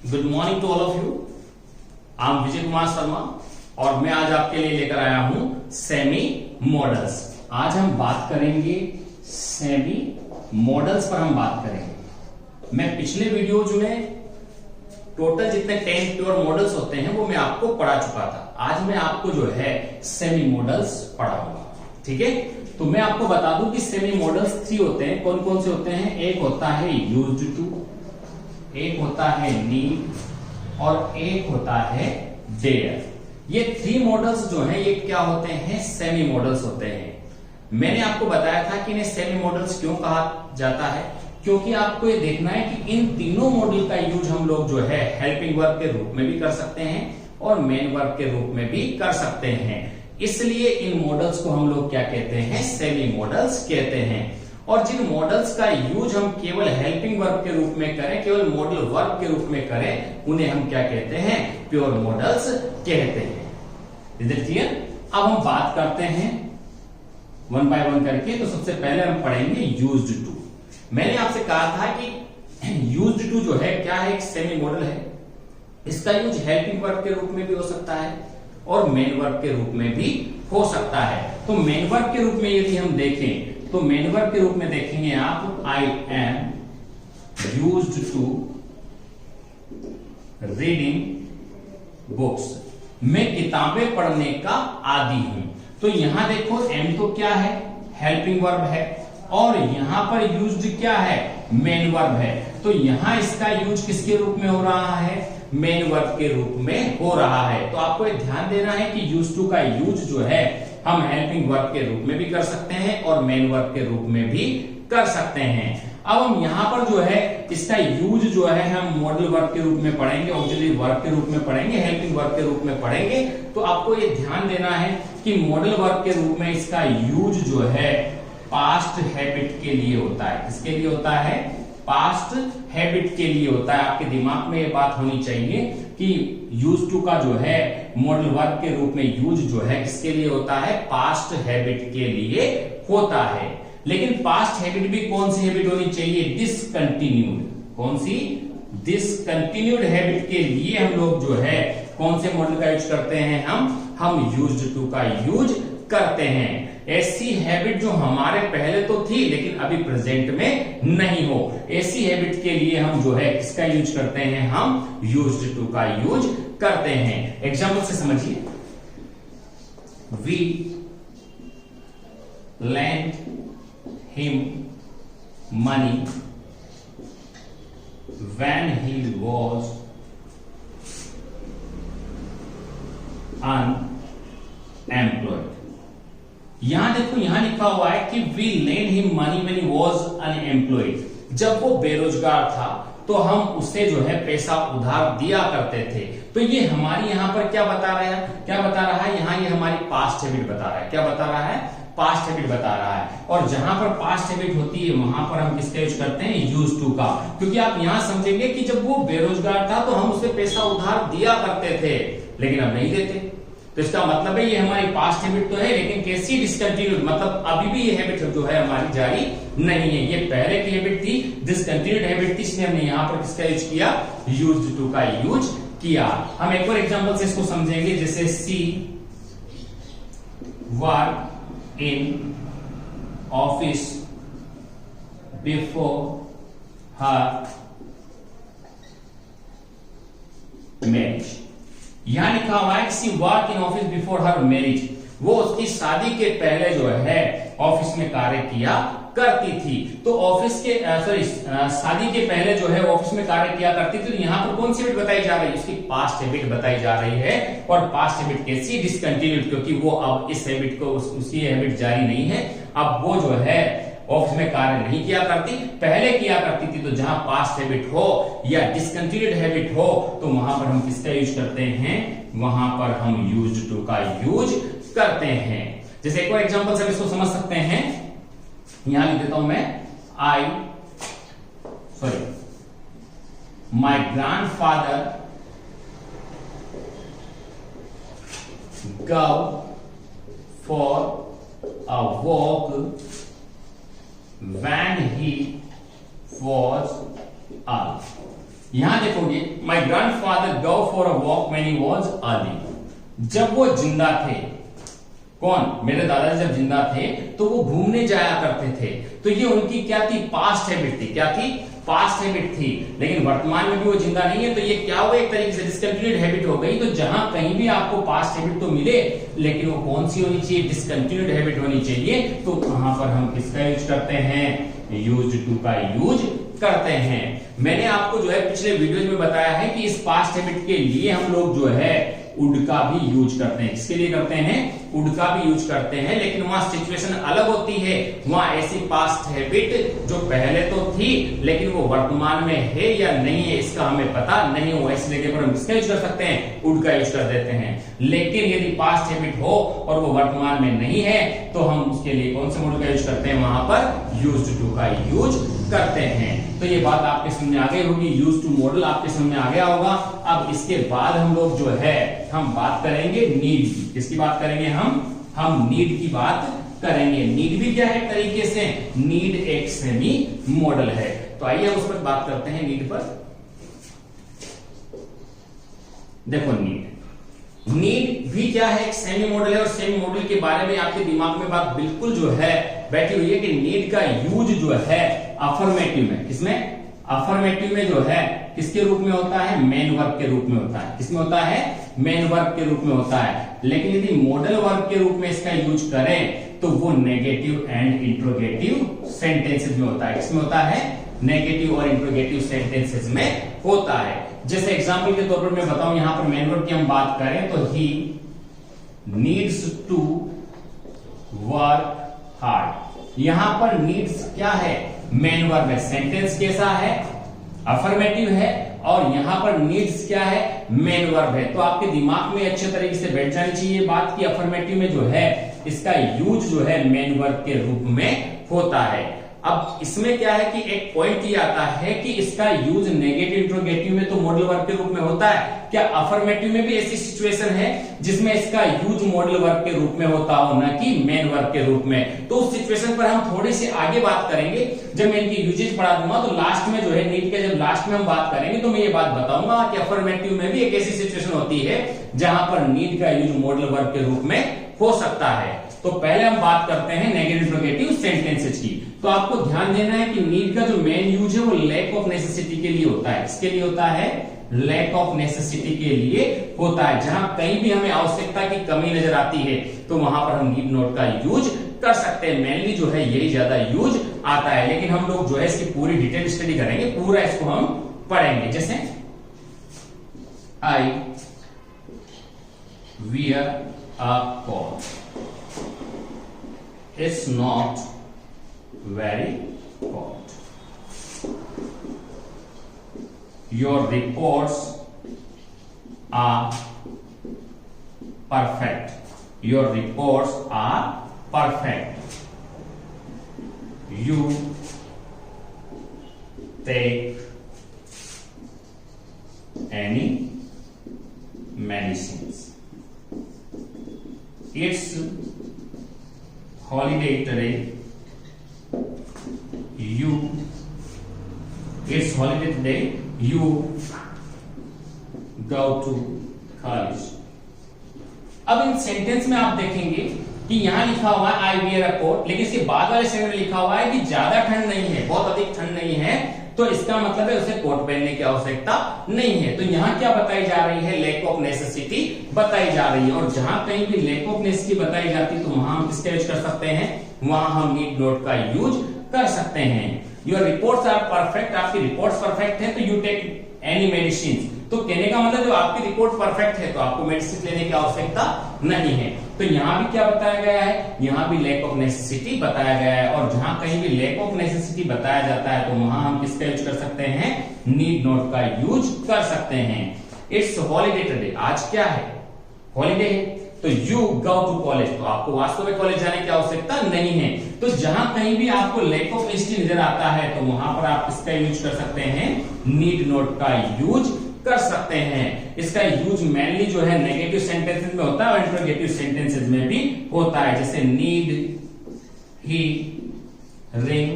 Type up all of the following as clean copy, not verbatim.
Good morning to all of you. I am Vijay Kumar Sharma और मैं आज आपके लिए लेकर आया हूं सेमी मॉडल्स। आज हम बात करेंगे सेमी मॉडल्स पर हम बात करेंगे। मैं पिछले वीडियोज में टोटल जितने 10 प्योर मॉडल्स होते हैं वो मैं आपको पढ़ा चुका था। आज मैं आपको जो है सेमी मॉडल्स पढ़ाऊंगा, ठीक है। तो मैं आपको बता दूं कि सेमी मॉडल्स 3 होते हैं। कौन कौन से होते हैं? एक होता है यूज्ड टू, एक होता है नीड और एक होता है डेयर। ये 3 मॉडल्स जो हैं ये क्या होते हैं? सेमी मॉडल्स होते हैं। मैंने आपको बताया था कि इन्हें सेमी मॉडल्स क्यों कहा जाता है, क्योंकि आपको ये देखना है कि इन तीनों मॉडल का यूज हम लोग जो है हेल्पिंग वर्ब के रूप में भी कर सकते हैं और मेन वर्ब के रूप में भी कर सकते हैं। इसलिए इन मॉडल्स को हम लोग क्या कहते हैं? सेमी मॉडल्स कहते हैं। और जिन मॉडल्स का यूज हम केवल हेल्पिंग वर्ब के रूप में करें, केवल मॉडल वर्ब के रूप में करें, उन्हें हम क्या कहते हैं? प्योर मॉडल्स कहते हैं। Is it clear? अब हम बात करते हैं वन बाय वन करके। तो सबसे पहले हम पढ़ेंगे यूज्ड टू। मैंने आपसे कहा था कि यूज्ड टू जो है क्या है? एक सेमी मॉडल है। इसका यूज हेल्पिंग वर्ब के रूप में भी हो सकता है और मेन वर्ब के रूप में भी हो सकता है। तो मेन वर्ब के रूप में यदि हम देखें तो मेन वर्ब के रूप में देखेंगे आप, I am used to reading books. मैं किताबें पढ़ने का आदी हूं। तो यहां देखो एम तो क्या है? हेल्पिंग वर्ब है और यहां पर यूज्ड क्या है? मेन वर्ब है। तो यहां इसका यूज किसके रूप में हो रहा है? मेन वर्ब के रूप में हो रहा है। तो आपको ये ध्यान देना है कि यूज्ड टू का यूज जो है हम हेल्पिंग वर्ब के रूप में भी कर सकते हैं और मेन वर्ब के रूप में भी कर सकते हैं। अब हम यहां पर जो है इसका यूज जो है हम मॉडल वर्ब के रूप में पढ़ेंगे, ऑक्सिलरी वर्ब के रूप में पढ़ेंगे, हेल्पिंग वर्ब के रूप में पढ़ेंगे। तो आपको ये ध्यान देना है कि मॉडल वर्ब के रूप में इसका यूज जो है पास्ट हैबिट के लिए होता है। किसके लिए होता है? पास्ट हैबिट के लिए होता है। आपके दिमाग में ये बात होनी चाहिए कि यूज टू का जो है मॉडल वर्ब के रूप में यूज जो है किसके लिए होता है? पास्ट हैबिट के लिए होता है। लेकिन पास्ट हैबिट भी कौन सी हैबिट होनी चाहिए? डिसकंटिन्यूड। कौन सी? डिसकंटिन्यूड हैबिट के लिए हम लोग जो है कौन से मॉडल का यूज करते हैं? हम यूज्ड टू का यूज करते हैं। ऐसी हैबिट जो हमारे पहले तो थी लेकिन अभी प्रेजेंट में नहीं हो, ऐसी हैबिट के लिए हम जो है किसका यूज करते हैं? हम यूज्ड टू का यूज करते हैं। एग्जाम्पल से समझिए, we lent him money when he was unemployed. यहां देखो, यहां लिखा हुआ है कि we lend him money when he was unemployed. जब वो बेरोजगार था तो हम उसे जो है पैसा उधार दिया करते थे। तो ये हमारी यहां पर क्या बता रहा है? क्या बता रहा है? यहां ये हमारी पास्ट हैबिट बता रहा है। क्या बता रहा है? पास्ट हैबिट बता रहा है। और जहां पर पास्ट हैबिट होती है वहां पर हम किसका यूज करते हैं? यूज टू का। क्योंकि आप यहां समझेंगे कि जब वो बेरोजगार था तो हम उसे पैसा उधार दिया करते थे लेकिन अब नहीं देते। तो इसका मतलब है ये हमारी पास्ट हैबिट तो है लेकिन कैसी? डिसकंटिन्यूड। मतलब अभी भी ये हैबिट जो है हमारी जारी नहीं है। ये पहले की हैबिट थी, डिसकंटिन्यूड हैबिट थी, इसलिए हमने यहां पर किसका यूज किया? यूज्ड टू का यूज किया। हम एक और एग्जांपल से इसको समझेंगे, जैसे she work in office before her marriage. यहां लिखा हुआ है she work in office before her marriage. वो उसकी शादी के पहले जो है ऑफिस में कार्य किया करती थी। तो ऑफिस के शादी के पहले जो है ऑफिस में कार्य किया करती थी। तो यहां पर कौन सी हैबिट बताई जा रही है? उसकी पास्ट हैबिट बताई जा रही है। और पास्ट हैबिट कैसी? डिसकंटिन्यूड, क्योंकि वो अब इस हैबिट को उसकी हैबिट जारी नहीं है। अब वो जो है ऑफिस में कार्य नहीं किया करती, पहले किया करती थी। तो जहां पास्ट हैबिट हो या डिसकंटिन्यूड हैबिट हो तो वहां पर हम किसका यूज करते हैं? वहां पर हम यूज्ड टू का यूज करते हैं। जैसे एक और एग्जांपल से इसको समझ सकते हैं। यहां लिख देता हूं मैं, my grandfather go for a walk when he was up. यहां देखोगे माई grandfather go for a walk when he was early. जब वो जिंदा थे, कौन, मेरे दादाजी जब जिंदा थे तो वो घूमने जाया करते थे। तो ये उनकी क्या थी, पास्ट हैबिट थी। क्या थी, पास्ट हैबिट थी। लेकिन वर्तमान में भी वो जिंदा नहीं है, तो ये क्या हुआ, एक तरीके से डिसकंटिन्यूड हैबिट हो गई। तो जहां कहीं भी आपको पास्ट हैबिट तो मिले, लेकिन वो कौन सी होनी चाहिए, डिसकंटिन्यूड हैबिट होनी चाहिए। तो वहां पर हम किसका यूज करते हैं, यूज्ड टू का यूज करते हैं। मैंने आपको जो है पिछले वीडियोज में बताया है कि इस पास्ट हैबिट के लिए हम लोग जो है वुड का भी यूज करते हैं। किसके लिए करते हैं, वुड का भी यूज करते हैं। लेकिन वहां सिचुएशन अलग होती है। वहां ऐसी पास्ट हैबिट जो पहले तो थी लेकिन वो वर्तमान में है या नहीं है इसका हमें पता नहीं हो, ऐसी जगह पर हम किसका यूज कर सकते हैं, वुड का यूज कर देते हैं। लेकिन यदि पास्ट हैबिट हो और वो वर्तमान में नहीं है तो हम उसके लिए कौन से मोड का यूज करते हैं, वहां पर यूज्ड टू का यूज करते हैं। तो ये बात आपके समझ में आ गई होगी, यूज टू मॉडल आपके समझ में आ गया होगा। अब इसके बाद हम लोग जो है हम बात करेंगे नीड की। किसकी बात करेंगे, हम नीड की बात करेंगे। नीड भी क्या है तरीके से, नीड एक सेमी मॉडल है। तो आइए हम उस पर बात करते हैं, नीड पर। देखो नीड भी क्या है, एक सेमी मॉडल है। और सेमी मॉडल के बारे में आपके दिमाग में बात बिल्कुल जो है बैठी हुई है कि नीड का यूज जो है अफर्मेटिव में, किसमें, अफर्मेटिव में जो है किसके रूप में होता है, मेन वर्ब के रूप में होता है। किसमें होता है, मेन वर्ब के रूप में होता है। लेकिन यदि मॉडल वर्ब के रूप में इसका यूज करें तो वो नेगेटिव एंड इंट्रोगेटिव सेंटेंसेस में होता है। किसमें होता है, नेगेटिव और इंट्रोगेटिव सेंटेंसेस में होता है। जैसे एग्जांपल के तौर पर मैं बताऊं, यहां पर मेन वर्ब की हम बात करें तो he needs to work hard. यहां पर नीड्स क्या है, मेन वर्ब है। सेंटेंस कैसा है, अफर्मेटिव है। और यहां पर नीड्स क्या है, मेन वर्ब है। तो आपके दिमाग में अच्छे तरीके से बैठ जानी चाहिए बात की अफर्मेटिव में जो है इसका यूज जो है मेन वर्ब के रूप में होता है। अब इसमें क्या है कि एक पॉइंट ये आता है कि इसका यूज नेगेटिव इंट्रोगेटिव में तो मॉडल वर्ब के रूप में होता है। क्या अफर्मेटिव में भी ऐसी सिचुएशन है जिसमें इसका यूज मॉडल वर्ब के रूप में होता हो, ना कि मेन वर्ब के रूप में? तो उस सिचुएशन पर हम थोड़ी सी आगे बात करेंगे। जब मैं इनकी यूजेज पढ़ा दूंगा तो लास्ट में जो है नीड के जब लास्ट में हम बात करेंगे तो मैं ये बात बताऊंगा कि अफर्मेटिव में भी एक ऐसी सिचुएशन होती है जहां पर नीड का यूज मॉडल वर्ब के रूप में हो सकता है। तो पहले हम बात करते हैं नेगेटिव इंट्रोगेटिव सेंटेंसेस की। तो आपको ध्यान देना है कि नीड का जो मेन यूज है वो लैक ऑफ नेसेसिटी के लिए होता है। किसके लिए होता है, लैक ऑफ नेसेसिटी के लिए होता है। जहां कहीं भी हमें आवश्यकता की कमी नजर आती है तो वहां पर हम नीड नोट का यूज कर सकते हैं। मेनली जो है यही ज्यादा यूज आता है। लेकिन हम लोग जो है इसकी पूरी डिटेल स्टडी करेंगे, पूरा इसको हम पढ़ेंगे। जैसे आई wear a coat. It's not very cold. Your reports are perfect. Your reports are perfect. You take any medicines. It's holiday today. It's holiday today. You go to college. अब इन sentence में आप देखेंगे कि यहां लिखा हुआ है आई वियर अ कोट, लेकिन इसके बाद वाले सेंटेंस में लिखा हुआ है कि ज्यादा ठंड नहीं है, बहुत अधिक ठंड नहीं है। तो इसका मतलब है उसे कोट पहनने की आवश्यकता नहीं है। तो यहाँ क्या बताई जा रही है, लैक ऑफ नेसेसिटी बताई जा रही है। और जहां कहीं भी लैक ऑफ नेसेसिटी बताई जाती है तो वहां हम किसका यूज कर सकते हैं, वहां हम नीड नोट का यूज कर सकते हैं। योर रिपोर्ट्स आर परफेक्ट, आपकी रिपोर्ट्स परफेक्ट है तो यू टेक एनी मेडिसिन। तो कहने का मतलब जब आपकी रिपोर्ट परफेक्ट है तो आपको मेडिसिन लेने की आवश्यकता नहीं है। तो यहां भी क्या बताया गया है, यहां भी लैक ऑफ नेसेसिटी बताया गया है। और जहां कहीं भी लैक ऑफ नेसेसिटी बताया जाता है तो वहां हम किसका यूज कर सकते हैं, नीड नोट का यूज कर सकते हैं। इट्स हॉलीडे टुडे, आज क्या है, हॉलीडे है। तो यू गो टू कॉलेज, तो आपको वास्तव में कॉलेज जाने की आवश्यकता नहीं है। तो जहां कहीं भी आपको लैक ऑफ नेसेसिटी नजर आता है तो वहां पर आप किसका यूज कर सकते हैं, नीड नोट का यूज कर सकते हैं। इसका यूज मेनली जो है नेगेटिव सेंटेंसेस में होता है और इंट्रोगेटिव सेंटेंसेस में भी होता है। जैसे नीड ही रिंग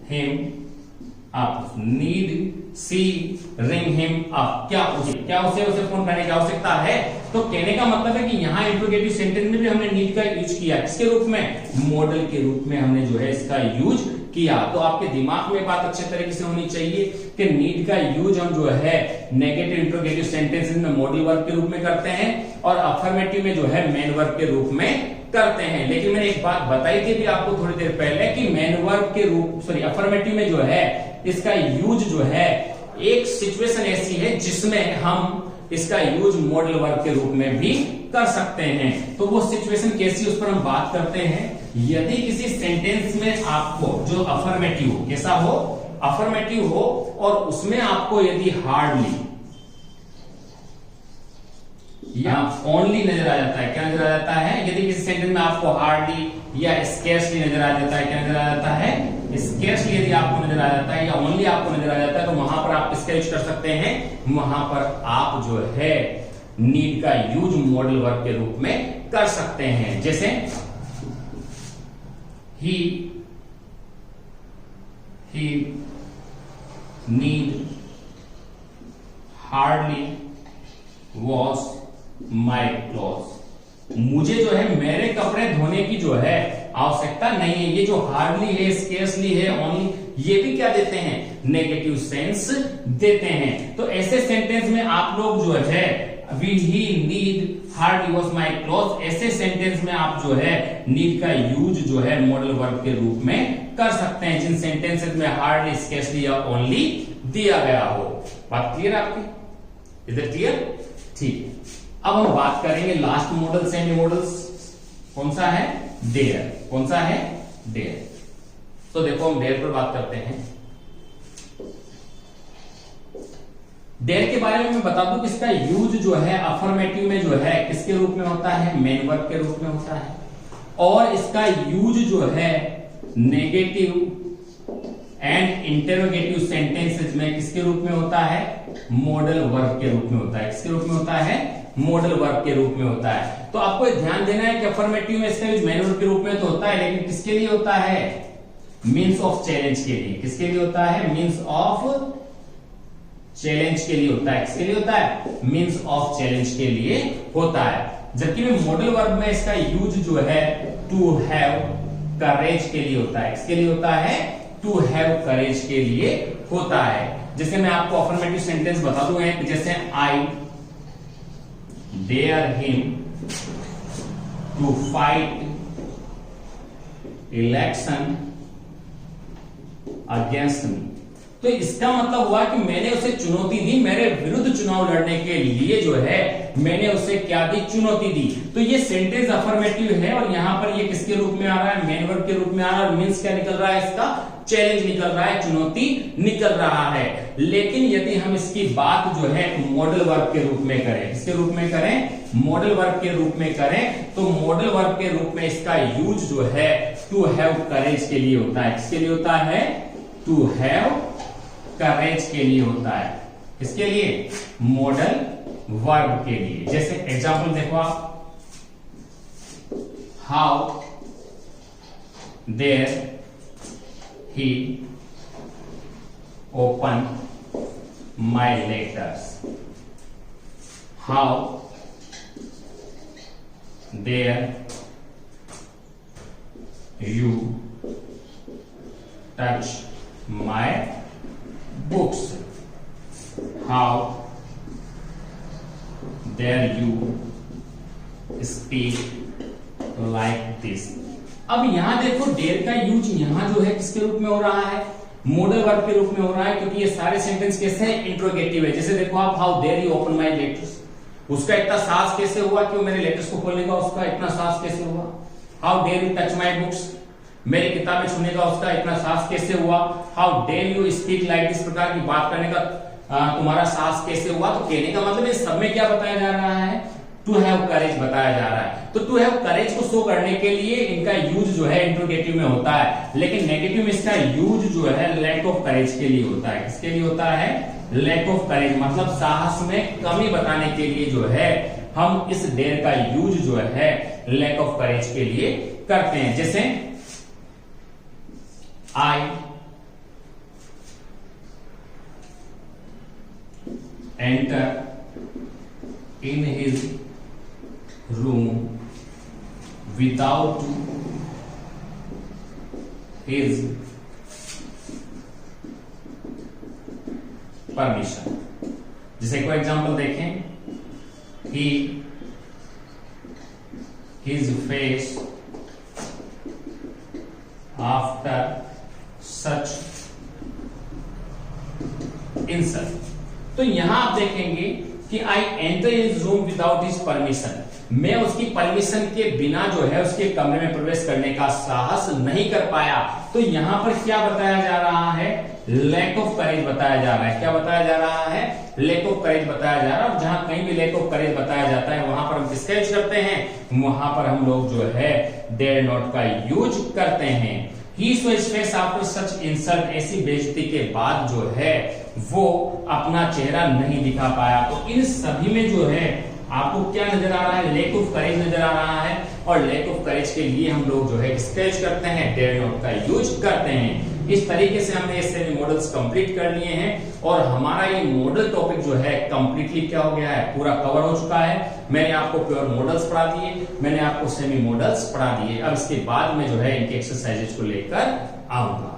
हिम अप, नीड सी रिंग हिम अप, क्या उसे फोन करने की आवश्यकता है? तो कहने का मतलब है कि यहाँ इंट्रोगेटिव सेंटेंस में भी हमने नीड का यूज किया, किसके रूप में? मॉडल के रूप में हमने जो है इसका यूज किया। तो आपके दिमाग में बात अच्छे तरीके से होनी चाहिए कि नीड का यूज हम जो है नेगेटिव इंट्रोगेटिव सेंटेंसेस में मॉडल वर्ब के रूप में करते हैं और अफर्मेटिव में जो है मेन वर्ब के रूप में करते हैं। लेकिन मैंने एक बात बताई थी भी आपको थोड़ी देर पहले कि मेन वर्ब के रूप अफर्मेटिव में जो है इसका यूज जो है एक सिचुएशन ऐसी है जिसमें हम इसका यूज मॉडल वर्ब के रूप में भी कर सकते हैं। तो वो सिचुएशन कैसी, उस पर हम बात करते हैं। यदि किसी सेंटेंस में आपको जो अफर्मेटिव हो, कैसा हो? अफर्मेटिव हो, और उसमें आपको यदि हार्डली या ओनली नजर आ जाता है, क्या नजर आ जाता है? यदि किसी सेंटेंस में आपको हार्डली या स्केर्सली नजर आ जाता है, क्या नजर आ जाता है? स्केर्सली यदि आपको नजर आ जाता है या ओनली आपको नजर आ जाता है, तो वहां पर आप किसका यूज कर सकते हैं? वहां पर आप जो है नीड का यूज मॉडल वर्ब के रूप में कर सकते हैं। जैसे he need hardly wash my clothes, मुझे जो है मेरे कपड़े धोने की जो है आवश्यकता नहीं है। ये जो हार्डली है, स्केर्सली है, ओनली, ये भी क्या देते हैं? नेगेटिव सेंस देते हैं। तो ऐसे सेंटेंस में आप लोग जो है he need hardly wash my clothes, ऐसे सेंटेंस में आप जो है नीड का यूज जो है मॉडल वर्ब के रूप में कर सकते हैं, जिन सेंटेंसेस में हार्डली, स्केर्सली या ओनली दिया गया हो। बात क्लियर आपकी? Is it clear? ठीक। अब हम बात करेंगे लास्ट मॉडल, सेमी मॉडल्स। कौन सा है? देयर। कौन सा है? देयर। तो देखो हम देयर पर बात करते हैं। देयर के बारे में मैं बता दूं कि इसका यूज जो है अफर्मेटिव में जो है किसके रूप में होता है? मेन वर्ब के रूप में होता है। और इसका यूज जो है नेगेटिव एंड इंटरोगेटिव सेंटेंसेस में किसके रूप में होता है? मॉडल वर्ब के रूप में होता है। किसके रूप में होता है? मॉडल वर्ब के रूप में होता है। तो आपको ध्यान देना है कि अफर्मेटिव में इसका यूज मेन वर्ब के रूप में तो होता है, लेकिन किसके लिए होता है? मीन्स ऑफ चैलेंज के लिए। किसके लिए होता है? मीन्स ऑफ चैलेंज के लिए होता है। किसके लिए होता है? मीन्स ऑफ चैलेंज के लिए होता है। जबकि में मॉडल वर्ब में इसका यूज जो है टू हैव करेज के लिए होता है। किसके लिए होता है? टू हैव करेज के लिए होता है। जैसे मैं आपको अफर्मेटिव सेंटेंस बता दूं, जैसे I dare him to fight election against me. तो इसका मतलब हुआ कि मैंने उसे चुनौती दी, मेरे विरुद्ध चुनाव लड़ने के लिए जो है मैंने उसे क्या दी? चुनौती दी। तो ये सेंटेंस अफर्मेटिव है और यहां पर ये किसके रूप में आ रहा है? मेन वर्ब के रूप में आ रहा है। और मीन्स क्या निकल रहा है? इसका चैलेंज निकल रहा है, चुनौती निकल रहा है। लेकिन यदि हम इसकी बात जो है मॉडल वर्ब के रूप में करें, किसके रूप में करें? मॉडल वर्ब के रूप में करें, तो मॉडल वर्ब के रूप में इसका यूज जो है टू हैव करेज के लिए होता है। किसके लिए होता है? टू हैव करेज के लिए होता है। किसके लिए? मॉडल वर्ब के लिए। जैसे एग्जांपल देखो आप, how dare he open my letters, how dare you touch my books, how dare you speak like this। अब यहां देखो डेयर का यूज यहां जो है किसके रूप में हो रहा है? मॉडल वर्ब के रूप में हो रहा है, क्योंकि ये सारे सेंटेंस कैसे हैं? इंट्रोगेटिव है। जैसे देखो आप, how dare you open my letters, उसका इतना साहस कैसे हुआ कि वो मेरे लेटर्स को खोलने का उसका इतना साहस कैसे हुआ? How dare you touch my books, मेरी किताबें छूने का उसका इतना साहस कैसे हुआ? How dare you speak like, इस प्रकार की बात करने का तुम्हारा साहस कैसे हुआ? तो कहने का मतलब इस सब में क्या बताया जा रहा है? टू हैव करेज बताया जा रहा है। तो टू हैव करेज को शो करने के लिए इनका यूज जो है इंट्रोगेटिव में होता है, लेकिन नेगेटिव में इसका यूज जो है लैक ऑफ करेज के लिए होता है। किसके लिए होता है? लैक ऑफ करेज, मतलब साहस में कमी बताने के लिए जो है हम इस डेयर का यूज जो है लैक ऑफ करेज के लिए करते हैं। जैसे I enter in his room without his permission। जैसे कोई एग्जांपल देखें, his face after such insult। तो यहां आप देखेंगे कि I enter his room without his permission, मैं उसकी परमिशन के बिना जो है उसके कमरे में प्रवेश करने का साहस नहीं कर पाया। तो यहां पर क्या बताया जा रहा है? लैक ऑफ करेज बताया जा रहा है। क्या बताया जा रहा है? लैक ऑफ करेज बताया जा रहा है। और जहां कहीं भी लैक ऑफ करेज बताया जाता है वहां पर हम किसका यूज करते हैं? वहां पर हम लोग जो है डेयर नॉट का यूज करते हैं। He so his face after such insult, ऐसी बेइज्जती के बाद जो है वो अपना चेहरा नहीं दिखा पाया। तो इन सभी में जो है आपको क्या नजर आ रहा है? लैक ऑफ करेज नजर आ रहा है। और लैक ऑफ करेज के लिए हम लोग जो है किसका यूज करते हैं? डेयर नॉट का यूज करते हैं। इस तरीके से हमने ये सेमी मॉडल्स कंप्लीट कर लिए हैं और हमारा ये मॉडल टॉपिक जो है कंप्लीटली क्या हो गया है? पूरा कवर हो चुका है। मैंने आपको प्योर मॉडल्स पढ़ा दिए, मैंने आपको सेमी मॉडल्स पढ़ा दिए। अब इसके बाद में जो है इनके एक्सरसाइजेज को लेकर आऊंगा।